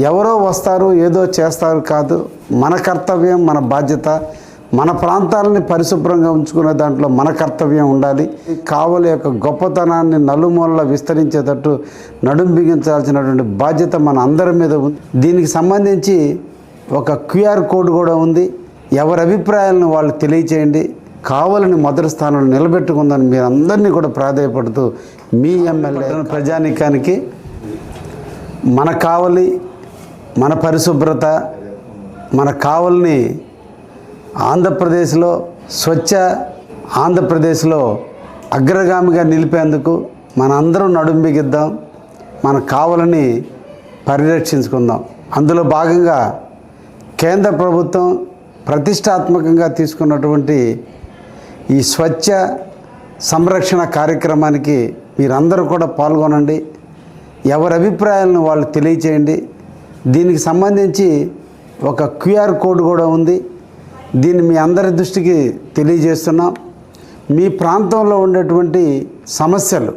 ఎవరో వస్తారు ఏదో చేస్తారు కాదు, మన కర్తవ్యం మన బాధ్యత. మన ప్రాంతాలని పరిశుభ్రంగా ఉంచుకునే దాంట్లో మన కర్తవ్యం ఉండాలి. కావలి యొక్క గొప్పతనాన్ని నలుమూలలా విస్తరించేటట్టు నడుం బిగించాల్సినటువంటి బాధ్యత మన అందరి మీద ఉంది. దీనికి సంబంధించి ఒక క్యూఆర్ కోడ్ కూడా ఉంది. ఎవరి అభిప్రాయాలను వాళ్ళు తెలియచేయండి. కావలిని మొదటి స్థానంలో నిలబెట్టుకుందని మీరు అందరినీ కూడా ప్రాధాయపడుతూ మీ ఎమ్మెల్యే ప్రజానీకానికి మన కావలి, మన పరిశుభ్రత, మన కావలిని ఆంధ్రప్రదేశ్లో స్వచ్ఛ ఆంధ్రప్రదేశ్లో అగ్రగామిగా నిలిపేందుకు మన అందరం నడుం బిగిద్దాం. మన కావలిని పరిరక్షించుకుందాం. అందులో భాగంగా కేంద్ర ప్రభుత్వం ప్రతిష్టాత్మకంగా తీసుకున్నటువంటి ఈ స్వచ్ఛ సంరక్షణ కార్యక్రమానికి మీరందరూ కూడా పాల్గొనండి. ఎవరి అభిప్రాయాలను వాళ్ళు తెలియచేయండి. దీనికి సంబంధించి ఒక క్యూఆర్ కోడ్ కూడా ఉంది. దీన్ని మీ అందరి దృష్టికి తెలియజేస్తున్నాం. మీ ప్రాంతంలో ఉండేటువంటి సమస్యలు,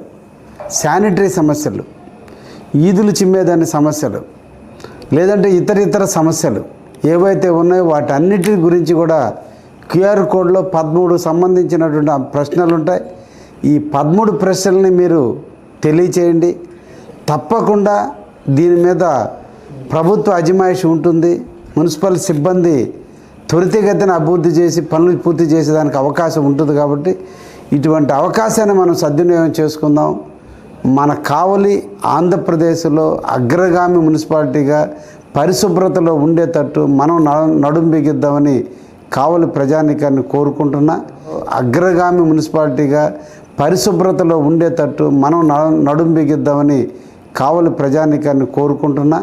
శానిటరీ సమస్యలు, ఈదులు చిమ్మేదాని సమస్యలు, లేదంటే ఇతర సమస్యలు ఏవైతే ఉన్నాయో వాటన్నిటి గురించి కూడా క్యూఆర్ కోడ్లో 13 సంబంధించినటువంటి ప్రశ్నలు ఉంటాయి. ఈ 13 ప్రశ్నల్ని మీరు తెలియచేయండి. తప్పకుండా దీని మీద ప్రభుత్వ అజమాయిషి ఉంటుంది. మున్సిపల్ సిబ్బంది త్వరితగతిన అభివృద్ధి చేసి పనులు పూర్తి చేసేదానికి అవకాశం ఉంటుంది. కాబట్టి ఇటువంటి అవకాశాన్ని మనం సద్వినియోగం చేసుకుందాం. మన కావలి ఆంధ్రప్రదేశ్లో అగ్రగామి మున్సిపాలిటీగా పరిశుభ్రతలో ఉండేటట్టు మనం నడుం బిగిద్దామని కావలి ప్రజానీకాన్ని కోరుకుంటున్నా. అగ్రగామి మున్సిపాలిటీగా పరిశుభ్రతలో ఉండేటట్టు మనం నడుం బిగిద్దామని కావలి ప్రజానీకాన్ని కోరుకుంటున్నా.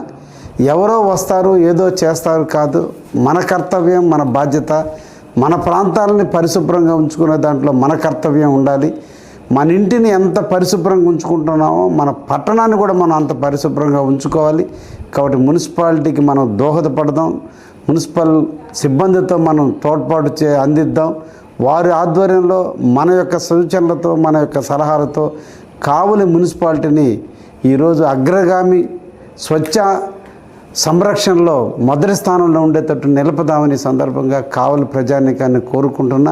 ఎవరో వస్తారు ఏదో చేస్తారు కాదు, మన కర్తవ్యం మన బాధ్యత. మన ప్రాంతాలని పరిశుభ్రంగా ఉంచుకునే దాంట్లో మన కర్తవ్యం ఉండాలి. మన ఇంటిని ఎంత పరిశుభ్రంగా ఉంచుకుంటున్నామో మన పట్టణాన్ని కూడా మనం అంత పరిశుభ్రంగా ఉంచుకోవాలి. కాబట్టి మున్సిపాలిటీకి మనం దోహదపడదాం. మున్సిపల్ సిబ్బందితో మనం తోడ్పాటు అందిద్దాం. వారి ఆధ్వర్యంలో మన యొక్క సూచనలతో మన యొక్క సలహాలతో కావలి మున్సిపాలిటీని ఈరోజు అగ్రగామి స్వచ్ఛ సంరక్షణలో మొదటి స్థానంలో ఉండేటట్టు నిలపదామని సందర్భంగా కావలి ప్రజానీకాన్ని కోరుకుంటున్నా.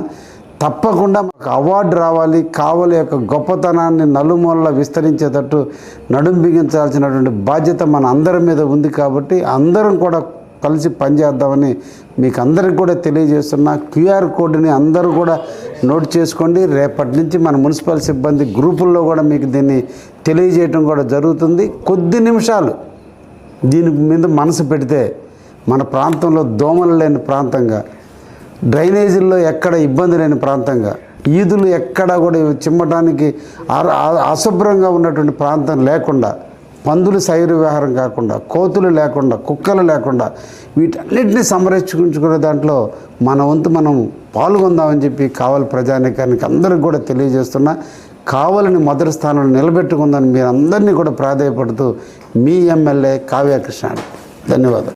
తప్పకుండా మాకు అవార్డు రావాలి. కావలి యొక్క గొప్పతనాన్ని నలుమూలలా విస్తరించేటట్టు నడుం బిగించాల్సినటువంటి బాధ్యత మన అందరి మీద ఉంది. కాబట్టి అందరం కూడా కలిసి పనిచేద్దామని మీకు అందరికి కూడా తెలియజేస్తున్నా. క్యూఆర్ కోడ్ని అందరూ కూడా నోట్ చేసుకోండి. రేపటి నుంచి మన మున్సిపల్ సిబ్బంది గ్రూపుల్లో కూడా మీకు దీన్ని తెలియజేయటం కూడా జరుగుతుంది. కొద్ది నిమిషాలు దీని మీద మనసు పెడితే మన ప్రాంతంలో దోమలు లేని ప్రాంతంగా, డ్రైనేజీల్లో ఎక్కడ ఇబ్బంది లేని ప్రాంతంగా, ఈదులు ఎక్కడ కూడా చిమ్మటానికి అశుభ్రంగా ఉన్నటువంటి ప్రాంతం లేకుండా, పందులు శైరు విహారం కాకుండా, కోతులు లేకుండా, కుక్కలు లేకుండా వీటన్నిటిని సంరక్షించుకునే దాంట్లో మన వంతు మనం పాల్గొందామని చెప్పి కావలి ప్రజానీకానికి అందరికి కూడా తెలియజేస్తున్నా. కావలిని మొదటి స్థానంలో నిలబెట్టుకుందని మీరు అందరినీ కూడా ప్రాధాయపడుతూ మీ ఎమ్మెల్యే కావ్య కృష్ణ. ధన్యవాదాలు.